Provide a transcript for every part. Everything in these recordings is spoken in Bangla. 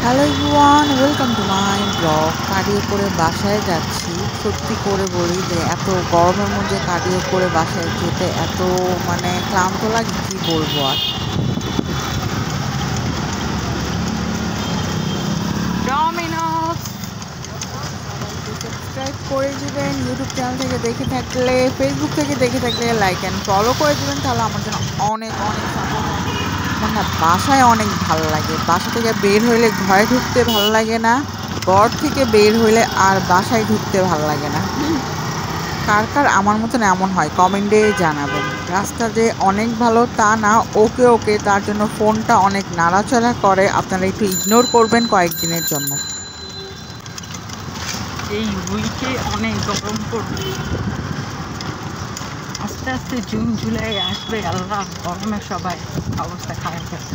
Hello everyone, welcome to my blog. Cardio করে বাসায় যাচ্ছি। সত্যি করে বলি যে এত গরমের মধ্যে কার্ডিও করে বাসায় যেতে এত ক্লান্ত লাগে, কি বলবো আর। ডমিনোস সবাই একটু সাবস্ক্রাইব করে দিবেন। ইউটিউব চ্যানেল থেকে দেখে থাকলে, ফেসবুক থেকে দেখে থাকলে লাইক অ্যান্ড ফলো করে দিবেন, তাহলে আমার জন্য অনেক অনেক সাপোর্ট হবে। আমার না বাসায় অনেক ভালো লাগে। বাসা থেকে বের হইলে ঘরে ঢুকতে ভালো লাগে না, ঘর থেকে বের হইলে আর বাসায় ঢুকতে ভালো লাগে না। কার কার আমার মতন এমন হয় কমেন্টে জানাবেন। রাস্তা যে অনেক ভালো তা না, ওকে ওকে, তার জন্য ফোনটা অনেক নাড়াচাড়া করে, আপনারা একটু ইগনোর করবেন কয়েকদিনের জন্য। এই উইকে অনেক গরম পড়বে। আস্তে আস্তে জুন জুলাই আসবে, আল্লাহ গরমে সবাই অবস্থা খারাপ যাবে।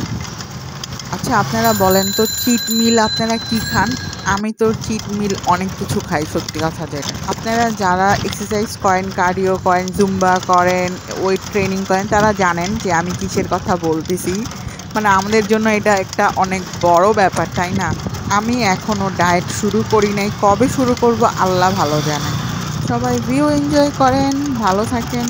আচ্ছা, আপনারা বলেন তো চিট মিল আপনারা কি খান? আমি তো চিট মিল অনেক কিছু খাই, সত্যি কথা যেটা। আপনারা যারা এক্সারসাইজ করেন, কার্ডিও করেন, জুম্বা করেন, ওয়েট ট্রেনিং করেন, তারা জানেন যে আমি কিসের কথা বলতেছি। আমাদের জন্য এটা একটা অনেক বড় ব্যাপার, তাই না? আমি এখনো ডায়েট শুরু করি নাই, কবে শুরু করব আল্লাহ ভালো জানে। সবাই ভিউ এনজয় করেন, ভালো থাকেন।